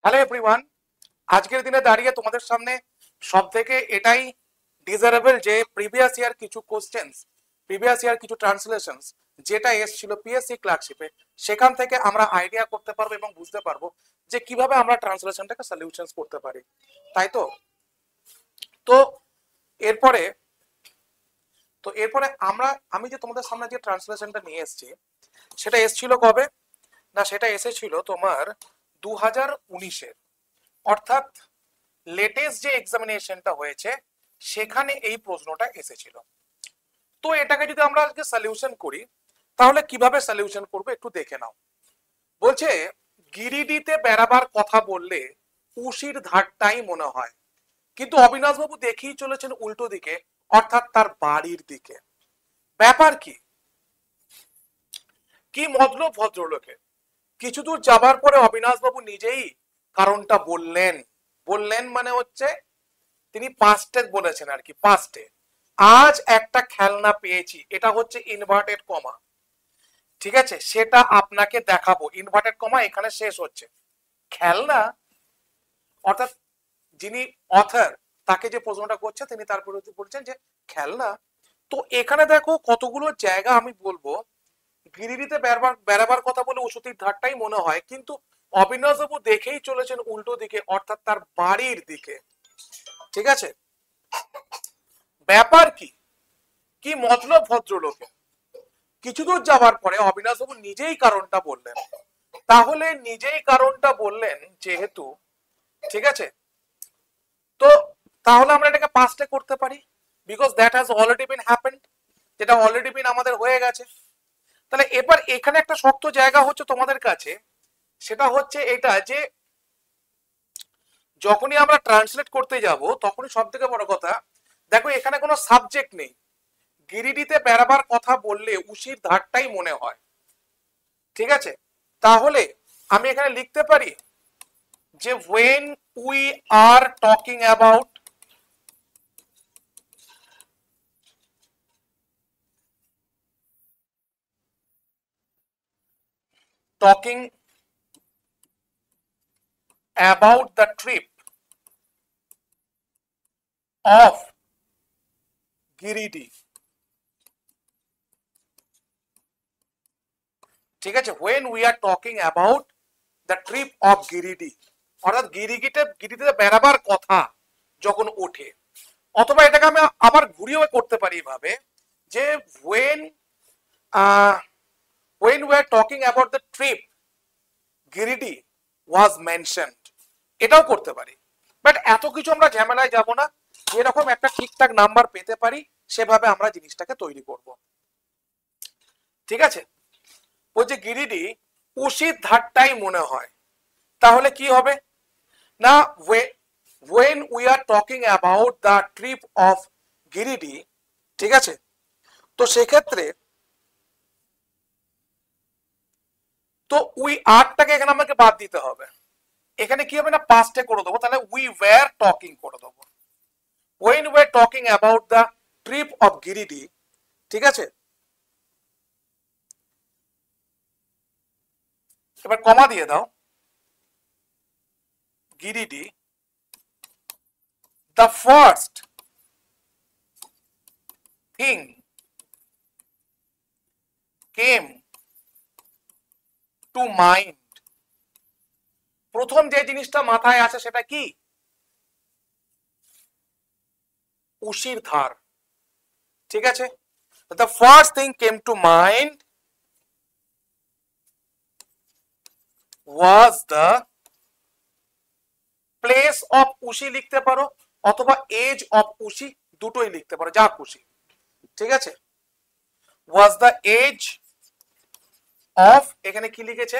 Hello everyone, আজকের দিনে দাঁড়িয়ে তোমাদের সামনে সব থেকে এটাই ডিজারেবল যে প্রিভিয়াস ইয়ার কিছু কোশ্চেন্স, প্রিভিয়াস ইয়ার কিছু ট্রান্সলেশনস যেটা এসেছিল পিএসসি ক্লার্কশিপে, সেখান থেকে আমরা আইডিয়া করতে পারবো এবং বুঝতে পারবো যে কিভাবে আমরা ট্রান্সলেশনটাকে সলিউশনস করতে পারি, তাই তো। তো এরপরে এরপরে আমি যে তোমাদের সামনে যে ট্রান্সলেশনটা নিয়ে এসেছি সেটা এসেছিল কবে না, সেটা এসেছিল তোমার 2019-এর, অর্থাৎ লেটেস্ট যে এক্সামিনেশনটা হয়েছে সেখানে এই প্রশ্নটা এসেছিল। তো এটাকে যদি আমরা আজকে সলিউশন করি তাহলে কিভাবে সলিউশন করব একটু দেখে নাও। বলছে গিরিডিতে বেড়াবার কথা বললে উশির ধারটাই মনে হয়, কিন্তু অবিনাশ বাবু দেখেই চলেছেন উল্টো দিকে, অর্থাৎ তার বাড়ির দিকে। ব্যাপার কি? কি মতলব ভদ্রলোকের? কিছু দূর যাবার পরে অবিনাশ বাবু নিজেই কারণটা বললেন। বললেন মানে হচ্ছে তিনি পাস্টে বলেছেন আর কি, পাস্টে। আজ একটা খেলনা পেয়েছি, এটা হচ্ছে ইনভার্টেড কমা, ঠিক আছে, সেটা আপনাকে দেখাবো। ইনভার্টেড কমা এখানে শেষ হচ্ছে। খেলনা, অর্থাৎ যিনি অথর তাকে যে প্রশ্নটা করছে তিনি তারপরে বলছেন যে খেলনা। তো এখানে দেখো কতগুলো জায়গা আমি বলবো গিরিডিতে বেড়াবার কথা বলে উষতির ধারটাই মনে হয়, কিন্তু অবিনাশবাবু দেখেই চলেছেন উল্টো দিকে, অর্থাৎ তার বাড়ির দিকে, ঠিক আছে। ব্যাপার কি? কি মতলব ভদ্রলোকে? কিছু দূর যাওয়ার পরে অবিনাশবাবু নিজেই কারণটা বললেন। তাহলে নিজেই কারণটা বললেন যেহেতু, ঠিক আছে, তো তাহলে আমরা এটাকে পাস্টে করতে পারি, because that has already been happened, যেটা অলরেডি বিন আমাদের হয়ে গেছে। তাহলে এবার এখানে একটা শক্ত জায়গা হচ্ছে তোমাদের কাছে, সেটা হচ্ছে এটা যে যখনই আমরা ট্রান্সলেট করতে যাব তখনই সব থেকে বড় কথা দেখো এখানে কোনো সাবজেক্ট নেই। গিরিডিতে বেড়াবার কথা বললে উশির ধারটাই মনে হয়, ঠিক আছে। তাহলে আমি এখানে লিখতে পারি যে when we are talking about the trip of Giridih, ঠিক আছে, when we are talking about the trip of Giridih, অর্থাৎ গিরিডিতে বেড়াবার কথা যখন ওঠে। অথবা এটাকে আমি আবার ঘুরিয়েও করতে পারি এভাবে যে when we are talking about the trip Giridih was mentioned, এটাও করতে পারি। বাট এত কিছু আমরা ঝামেলায় যাব না, যেরকম একটা ঠিকঠাক নাম্বার পেতে পারি সেভাবে আমরা জিনিসটাকে তৈরি করব, ঠিক আছে। বলছে গিরিডি উশির ধারটাই মনে হয়, তাহলে কি হবে না when we are talking about the trip of Giridih, ঠিক আছে, তো সেক্ষেত্রে তো উই আরটাকে এখানে আমাকে বাদ দিতে হবে। এখানে কি হবে না পাস্টে করে দেবো, তাহলে উই ওয়্যার টকিং করে দেবো। when we are talking about the trip of Giridih, ঠিক আছে। এবার কমা দিয়ে দাও, Giridih the first thing came to mind, প্রথম যে জিনিসটা মাথায় আসে সেটা কি? উশির ধার, ঠিক আছে। the first thing came to mind was the place of উশি লিখতে পারো, অথবা এজ অফ উশি, দুটোই লিখতে পারো, যা খুশি, ঠিক আছে। was the age of, এখানে কি লিখেছে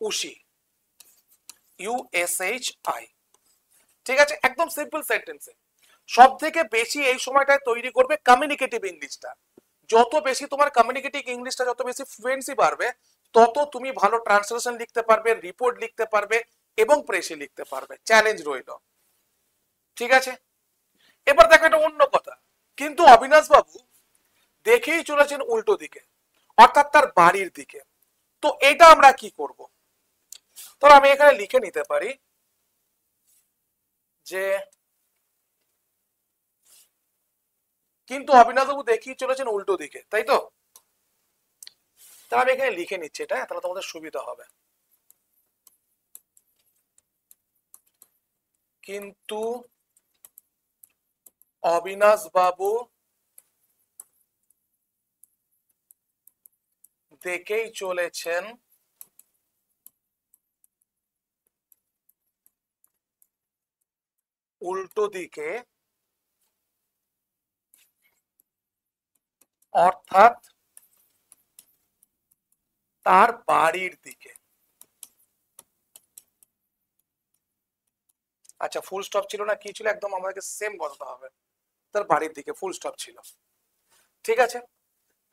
উশি, USHI, ঠিক আছে। একদম সিম্পল সেন্টেন্সে সব থেকে বেশি এই সময়টায় তৈরি করবে কমিউনিকেটিভ ইংলিশটা। যত বেশি তোমার কমিউনিকেটিভ ইংলিশটা যত বেশি ফ্লুয়েন্সি বাড়বে, তত তুমি ভালো ট্রান্সলেশন লিখতে পারবে, রিপোর্ট লিখতে পারবে এবং প্রেসে লিখতে পারবে। চ্যালেঞ্জ রইল, ঠিক আছে। এবার দেখো এটা অন্য কথা, কিন্তু অবিনাশ বাবু দেখেই চলেছেন উল্টো দিকে, অর্থাৎ তার বাড়ির দিকে। তো এটা আমরা কি করব? তাহলে আমি এখানে লিখে নিতে পারি যে কিন্তু অবিনাশবাবু দেখিয়ে চলেছেন উল্টো দিকে, তাই তো? তাহলে আমি এখানে লিখে নিচ্ছি এটা, তাহলে তোমাদের সুবিধা হবে। কিন্তু অবিনাশবাবু দেখেই চলেছেন উল্টো দিকে, অর্থাৎ তার বাড়ির দিকে। আচ্ছা, ফুল স্টপ ছিল না কি ছিল, একদম আমাদেরকে সেম বলতে হবে, তার বাড়ির দিকে ফুল স্টপ ছিল। ঠিক আছে,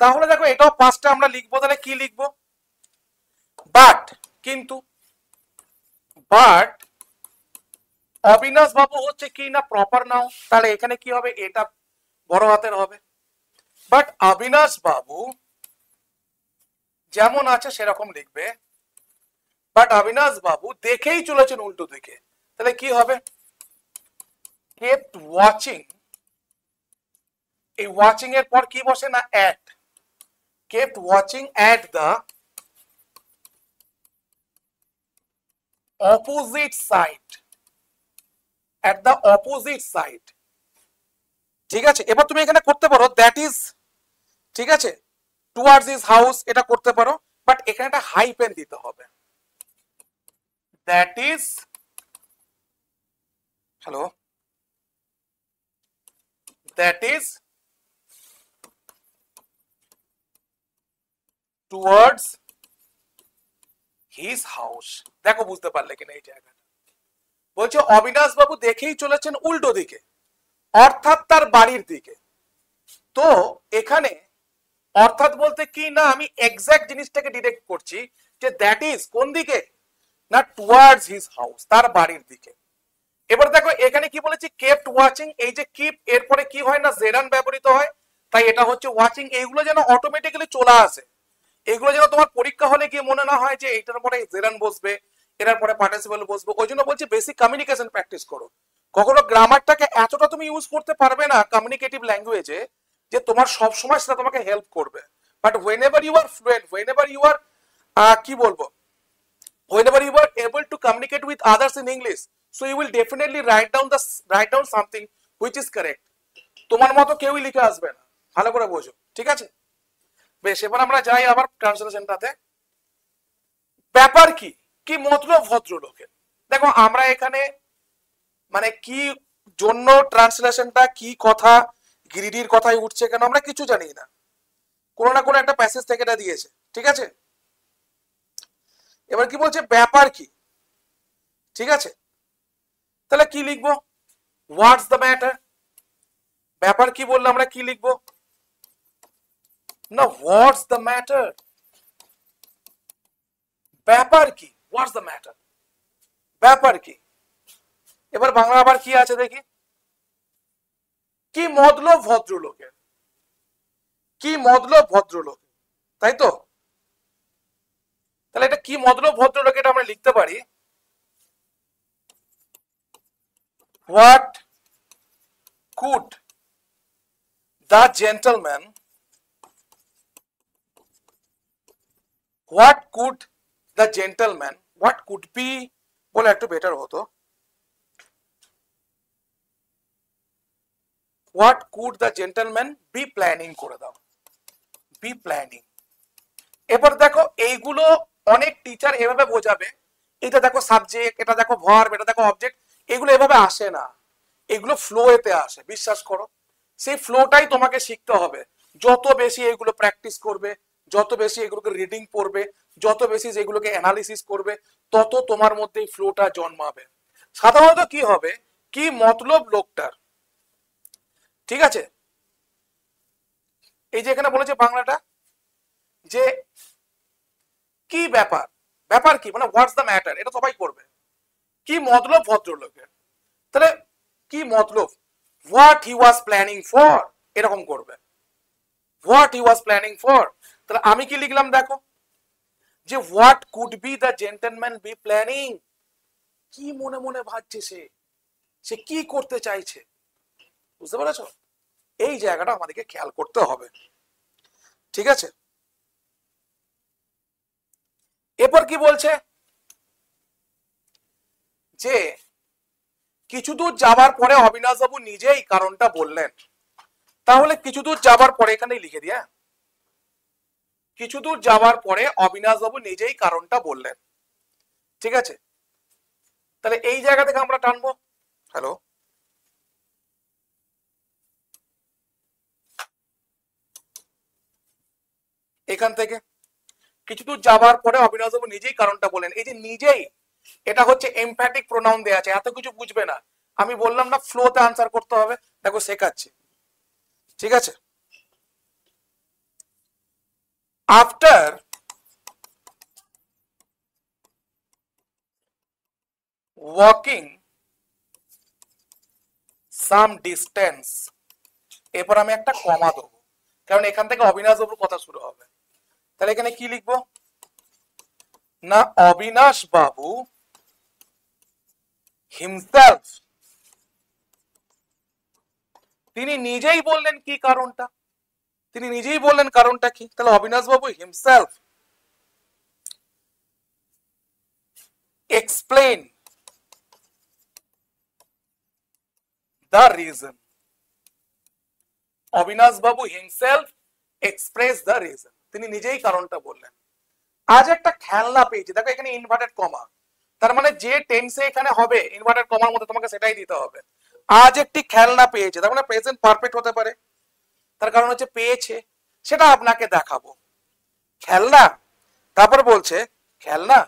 তাহলে দেখো এটাও পাঁচটা আমরা লিখবো। তাহলে কি লিখবো? বাট, কিন্তু বাট অবিনাশ বাবু হচ্ছে কি না প্রপার নাও, তাহলে এখানে কি হবে, এটা বড় হাতের হবে। বাট অবিনাশ বাবু যেমন আছে সেরকম লিখবে। বাট অবিনাশ বাবু দেখেই চলেছেন উল্টো দিকে, তাহলে কি হবে? কেপ্ট ওয়াচিং, এই ওয়াচিং এর পর কি বসে না at, kept watching at the opposite side, at the opposite side. ঠিক আছে, এবার তুমি এখানে করতে পারো দ্যাট ইজ, ঠিক আছে, টুয়ার্ডস হিজ হাউস, এটা করতে পারো, বাট এখানে একটা হাইপেন দিতে হবে। That is, hello, that is towards his house. দেখো বুঝতে পারলে কিনা এই জায়গাটা, বলছে অবিনাশ বাবু দেখেই চলেছেন উল্টো দিকে, অর্থাৎ তার বাড়ির দিকে। তো এখানে অর্থাৎ বলতে কি না, আমি এক্সাক্ট জিনিসটাকে ডিটেক্ট করছি যে দ্যাট ইজ কোন দিকে না, টুয়ার্ডস হিজ হাউস, তার বাড়ির দিকে। এবার দেখো এখানে কি বলেছি, কেপ্ট ওয়াচিং, এই যে কিপ এরপরে কি হয় না জেরান ব্যবহৃত হয়, তাই এটা হচ্ছে ওয়াচিং। এইগুলো যেন অটোমেটিক্যালি চলে আসে, এগুলো যেন তোমার পরীক্ষা হলে গিয়ে মনে না হয় যে এইটার পরে জেরান বসবে, এটার পরে পার্টিসিপল বসবে। ওই জন্য বলছি বেসিক কমিউনিকেশন প্র্যাকটিস করো। কখনো গ্রামারটাকে এতটা তুমি ইউজ করতে পারবে না কমিউনিকেটিভ ল্যাঙ্গুয়েজে যে তোমার সব সময় সেটা তোমাকে হেল্প করবে। But whenever you are fluent, whenever you are কি বলবো, whenever you are able to communicate with others in English, so you will definitely write down something which is correct. তোমার মতো কেউই লিখে আসবে না, ভালো করে বোঝো। ঠিক আছে, বেশ, এবার আমরা যাই আবার ট্রান্সলেশনটাতে। ব্যাপার কি, কি মতলব ভদ্রলোকের। দেখো আমরা এখানে মানে কি জন্য ট্রান্সলেশনটা, কি কথা, গিরিডির কথাই উঠছে কেন, আমরা কিছু জানি না, কোনো না কোনো একটা প্যাসেজ থেকে এটা দিয়েছে। ঠিক আছে, এবার কি বলছে, ব্যাপার কি। ঠিক আছে, তাহলে কি লিখবো, হোয়াটস দ্য ম্যাটার। ব্যাপার কি বললে আমরা কি লিখবো না, হোয়াটস দ্য ম্যাটার। ব্যাপার কি, হোয়াটস দ্য ম্যাটার, ব্যাপার কি। এবার বাংলা আবার কি আছে দেখি, কি মতলব ভদ্রলোকের, কি মতলব ভদ্রলোক, তাই তো? তাহলে এটা কি মতলব ভদ্রলোক, এটা আমরা লিখতে পারি what could the gentleman, what could the gentleman, what could be বলে একটু বেটার হতো, what could the gentleman be planning করে দাও, বি প্ল্যানিং। এবার দেখো এইগুলো অনেক টিচার এভাবে বোঝাবে, এটা দেখো সাবজেক্ট, এটা দেখো ভার্ব, এটা দেখো অবজেক্ট, এগুলো এভাবে আসে না, এগুলো ফ্লো এতে আসে, বিশ্বাস করো। সেই ফ্লোটাই তোমাকে শিখতে হবে। যত বেশি এগুলো প্র্যাকটিস করবে, যত বেশি এগুলোকে রিডিং পড়বে, যত বেশি এগুলোকে অ্যানালিসিস করবে, তত তোমার মধ্যে এই ফ্লোটা জন্মাবে। সাধারণত কি হবে, কি মতলব লোকটার। ঠিক আছে, এই যে এখানে বলেছে বাংলাটা যে কি ব্যাপার, ব্যাপার কি মানে হোয়াটস দ্য ম্যাটার, এটা সবাই করবে। কি মতলব ভদ্রলোকের, তাহলে কি মতলব, what he was planning for, এরকম করবে, what he was planning for. তাহলে আমি কি লিখলাম দেখো, যে what could be the gentleman be planning, কি মনে মনে ভাবছে সে, সে কি করতে চাইছে, বুঝতে পেরেছ? এই জায়গাটা আমাদেরকে খেয়াল করতে হবে, ঠিক আছে? এরপর কি বলছে যে কিছু দূর যাবার পরে অবিনাশবাবু নিজেই কারণটা বললেন। তাহলে কিছু দূর যাবার পরে, এখানেই লিখে দিয়া, কিছু দূর যাবার পরে অবিনাশবাবু নিজেই কারণটা বললেন, ঠিক আছে? তাহলে এই জায়গা থেকে আমরা টানবো, হ্যালো, এখান থেকে কিছু দূর যাবার পরে অবিনাশবাবু নিজেই কারণটা বলেন। এই যে নিজেই, এটা হচ্ছে এমফ্যাটিক প্রোনাউন দেয়া আছে, এত কিছু বুঝবে না। আমি বললাম না ফ্লোতে আনসার করতে হবে, দেখো শেখাচ্ছি, ঠিক আছে? আফটার ওয়াকিং সাম ডিস্টেন্স, এরপর আমি একটা কমা দেবো, কারণ এখান থেকে অবিনাশবাবুর কথা শুরু হবে। তাহলে এখানে কি লিখবো না, অবিনাশ বাবু হিমসেলফ, তিনি নিজেই বললেন কি কারণটা, তিনি নিজেই বললেন কারণটা কি। তাহলে অবিনাশ বাবু himself explain the reason, Abinash Babu himself express the reason, তিনি নিজেই কারণটা বললেন। আজ একটা খেলনা পেয়েছি, দেখো এখানে ইনভার্টেড কমা, তার মানে যে টেন্সে এখানে হবে ইনভার্টেড কমার মধ্যে তোমাকে সেটাই দিতে হবে। আজ একটি খেলনা পেয়েছে, তার মানে প্রেজেন্ট পারফেক্ট হতে পারে, তার কারণ হচ্ছে পেয়েছে, সেটা আপনাকে দেখাবো। খেলনা, তারপর বলছে খেলনা,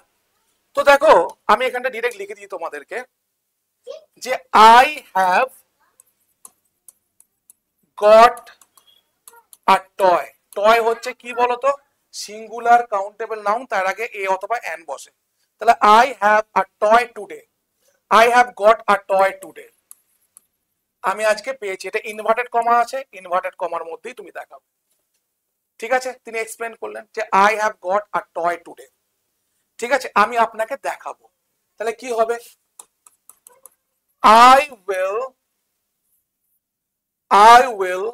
তো দেখো আমি এখানটা ডিরেক্ট লিখে দিই তোমাদেরকে যে I have got a toy. Toy হচ্ছে কি বলতো, সিঙ্গুলার কাউন্টেবল নাউন, তার আগে এ অথবা এন বসে। তাহলে I have a toy today, I have got a toy today, আমি আজকে পেয়েছি। এটা ইনভার্টেড কমা আছে, ইনভার্টেড কমার মধ্যেই তুমি দেখাবে, ঠিক আছে? তিনি এক্সপ্লেন করলেন যে I have got a toy today, ঠিক আছে? আমি আপনাকে দেখাবো, তাহলে কি হবে, I will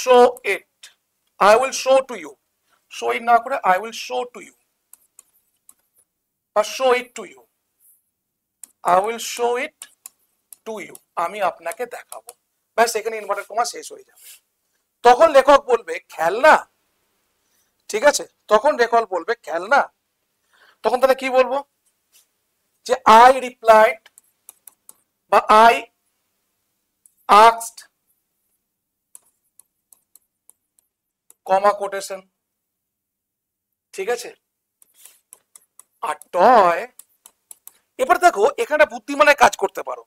show it, I will show to you, show it না করে I will show to you, or show it to you, I will show it to you, আমি আপনাকে দেখাবো, ব্যাস এখানে ইনভার্টেড কমা শেষ হয়ে যাবে। তখন লেখক বলবে খেলনা, ঠিক আছে? তখন লেখক বলবে খেলনা, তখন তাহলে কি বলবো যে I replied বা I asked, কমা কোটেশন, ঠিক আছে? আর টয়, এবার দেখো এখানে বুদ্ধিমানের কাজ করতে পারো,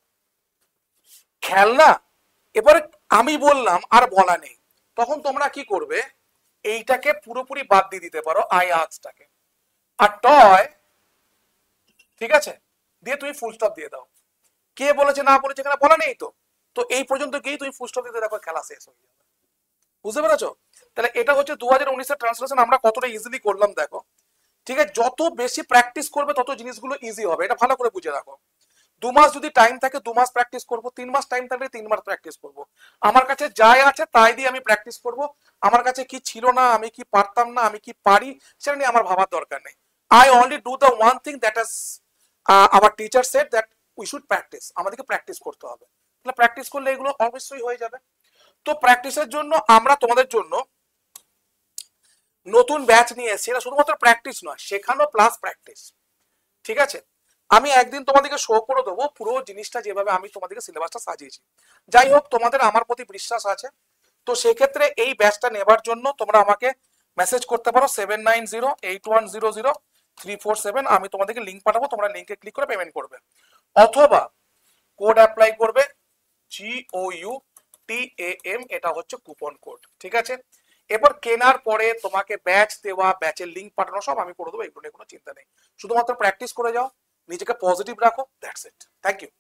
খেলনা, এবারে আমি বললাম আর বলা নেই, তখন তোমরা কি করবে, এইটাকে পুরোপুরি বাদ দিয়ে দিতে পারো আই আস্কটাকে, আর টয়, ঠিক আছে, দিয়ে তুমি ফুল স্টপ দিয়ে দাও। কে বলেছে না বলেছে এখানে বলা নেই, তো তো এই পর্যন্ত গিয়ে তুমি ফুল স্টপ দিতে দেখো খেলা শেষ হয়ে যাবে, বুঝতে পেরেছো? তাহলে এটা হচ্ছে 2019 এর ট্রান্সলেশন, আমরা কতটা ইজিলি করলাম দেখো, ঠিক আছে? যত বেশি প্র্যাকটিস করবে তত জিনিসগুলো ইজি হবে, এটা ভালো করে বুঝে রাখো। 2 মাস যদি টাইম থাকে 2 মাস প্র্যাকটিস করব, 3 মাস টাইম থাকলে 3 মাস প্র্যাকটিস করব। আমার কাছে যাই আছে তাই দিয়ে আমি প্র্যাকটিস করব, আমার কাছে কি ছিল না, আমি কি পারতাম না, আমি কি পারি, সেটা নিয়ে আমার ভাবার দরকার নেই। I only do the one thing that is our teacher said that we should practice, আমাদেরকে প্র্যাকটিস করতে হবে। তাহলে প্র্যাকটিস করলে এগুলো অবশ্যই হয়ে যাবে। তো প্র্যাকটিসের জন্য আমরা তোমাদের জন্য নতুন ব্যাচ নিয়ে এসেছি, এটা শুধুমাত্র প্র্যাকটিস নয়, শেখানো প্লাস প্র্যাকটিস, ঠিক আছে? আমি একদিন তোমাদেরকে শো করে দেবো পুরো জিনিসটা যেভাবে আমি তোমাদেরকে সিলেবাসটা সাজিয়েছি। যাই হোক, তোমাদের আমার প্রতি বিশ্বাস আছে, তো সেক্ষেত্রে এই ব্যাচটা নেবার জন্য তোমরা আমাকে মেসেজ করতে পারো 7908100347, আমি তোমাদেরকে লিঙ্ক পাঠাবো, তোমরা লিঙ্কে ক্লিক করে পেমেন্ট করবে, অথবা কোড অ্যাপ্লাই করবে, GOUTAM, এটা হচ্ছে কুপন কোড, ঠিক আছে? এরপর কেনার পরে তোমাকে ব্যাচ দেওয়া, ব্যাচের লিঙ্ক পাঠানো সব আমি করে দেবো, এগুলো নিয়ে কোনো চিন্তা নেই, শুধুমাত্র প্র্যাকটিস করে যাও, নিজেকে পজিটিভ রাখো, দ্যাটস ইট, থ্যাংক ইউ।